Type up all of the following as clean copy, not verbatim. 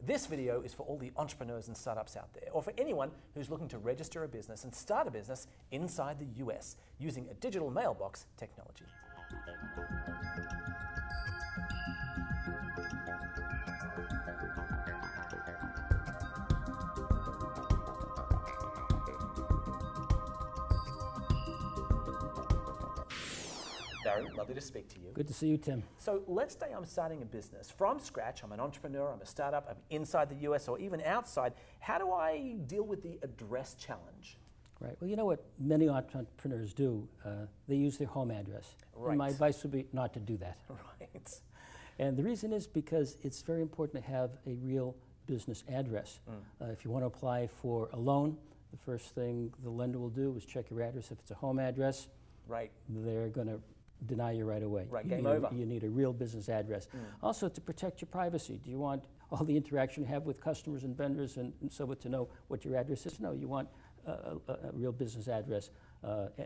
This video is for all the entrepreneurs and startups out there, or for anyone who's looking to register a business and start a business inside the US using a digital mailbox technology. Barry, lovely to speak to you. Good to see you, Tim. So let's say I'm starting a business from scratch. I'm an entrepreneur, I'm a startup, I'm inside the US or even outside. How do I deal with the address challenge? Right. Well, you know what many entrepreneurs do? They use their home address. Right. And my advice would be not to do that. Right. And the reason is because it's very important to have a real business address. If you want to apply for a loan, the first thing the lender will do is check your address. If it's a home address, right, they're going to deny you right away. Right, game over. You need a real business address. Also, to protect your privacy. Do you want all the interaction you have with customers and vendors and so to know what your address is? No, you want a real business address,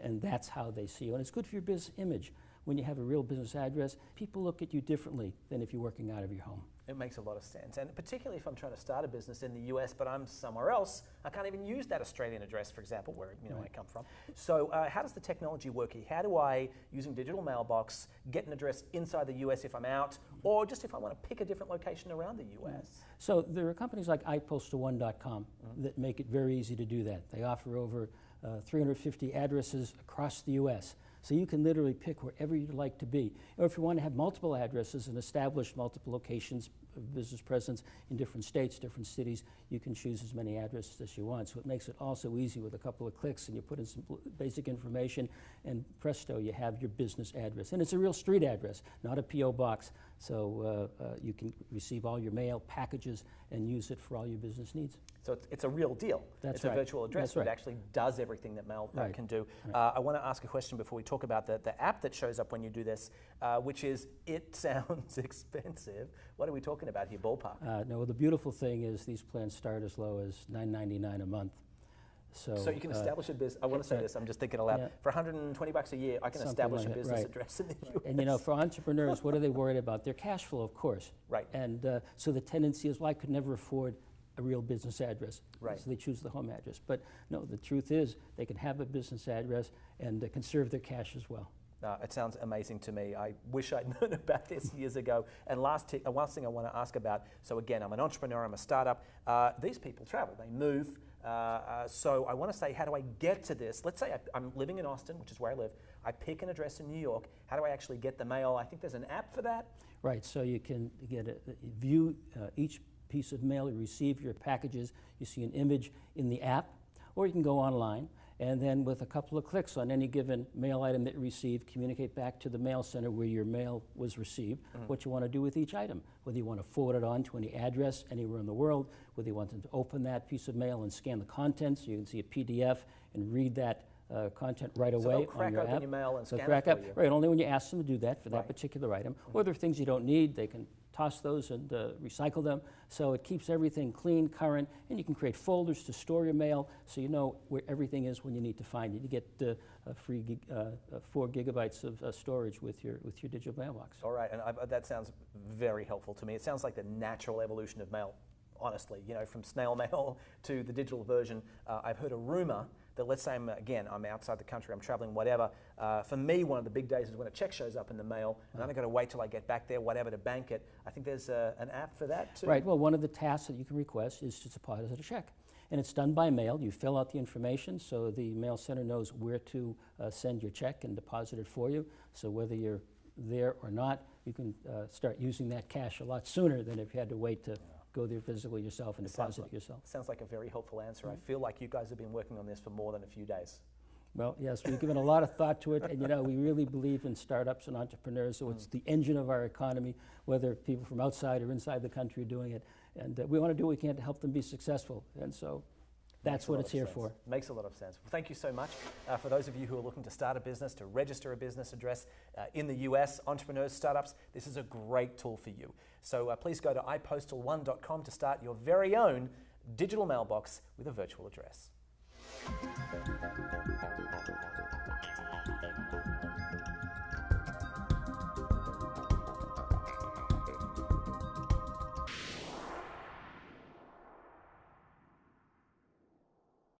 and that's how they see you. And it's good for your business image. When you have a real business address, people look at you differently than if you're working out of your home. It makes a lot of sense, and particularly if I'm trying to start a business in the US, but I'm somewhere else, I can't even use that Australian address, for example, where I come from. So how does the technology work here? How do I, using digital mailbox, get an address inside the US if I'm out, or just if I want to pick a different location around the US? So there are companies like iPostal1.com that make it very easy to do that. They offer over 350 addresses across the US. So you can literally pick wherever you'd like to be. Or if you want to have multiple addresses and establish multiple locations of business presence in different states, different cities, you can choose as many addresses as you want. So it makes it also easy with a couple of clicks, and you put in some basic information, and presto, you have your business address. And it's a real street address, not a P.O. box. So you can receive all your mail, packages, and use it for all your business needs. So it's a real deal. That's it's a virtual address that actually does everything that mail can do. I want to ask a question before we talk about the app that shows up when you do this, which is, it sounds expensive. What are we talking about here, ballpark? No, the beautiful thing is these plans start as low as $9.99 a month. So you can establish a business. I want to say this, I'm just thinking aloud. For $120 a year, I can establish a business address in the US. And you know, for entrepreneurs, what are they worried about? Their cash flow, of course. Right. And so the tendency is, well, I could never afford a real business address. Right. So they choose the home address. But no, the truth is they can have a business address and conserve their cash as well. It sounds amazing to me. I wish I'd known about this years ago. And last thing I want to ask about, so again, I'm an entrepreneur, I'm a startup. These people travel, they move. So I want to say, how do I get to this? Let's say I'm living in Austin, which is where I live. I pick an address in New York. How do I actually get the mail? I think there's an app for that. Right, so you can view each piece of mail, you receive your packages, you see an image in the app, or you can go online, and then with a couple of clicks on any given mail item that you receive, communicate back to the mail center where your mail was received, what you want to do with each item, whether you want to forward it on to any address anywhere in the world, whether you want them to open that piece of mail and scan the contents, so you can see a PDF and read that content right away on your app. Crack open your mail and scan it for you. Right, only when you ask them to do that for that particular item. Or there are things you don't need, they can toss those and recycle them. So it keeps everything clean, current, and you can create folders to store your mail so you know where everything is when you need to find it. You get free 4 gigabytes of storage with your digital mailbox. All right, and that sounds very helpful to me. It sounds like the natural evolution of mail, honestly. You know, from snail mail to the digital version. I've heard a rumor that, let's say I'm outside the country, I'm traveling, whatever. For me, one of the big days is when a check shows up in the mail, and then I've got to wait till I get back there, whatever, to bank it. I think there's an app for that too. Right, well, one of the tasks that you can request is to deposit a check. And it's done by mail. You fill out the information so the mail center knows where to send your check and deposit it for you. So whether you're there or not, you can start using that cash a lot sooner than if you had to wait to go there physically yourself and deposit it yourself. Sounds like a very helpful answer. I feel like you guys have been working on this for more than a few days. Well, yes, we've given a lot of thought to it, and you know, we really believe in startups and entrepreneurs, so it's the engine of our economy, whether people from outside or inside the country are doing it, and we want to do what we can to help them be successful, and so that's what it's here for. Makes a lot of sense. Well, thank you so much. For those of you who are looking to start a business, to register a business address in the US, entrepreneurs, startups, this is a great tool for you. So please go to iPostal1.com to start your very own digital mailbox with a virtual address.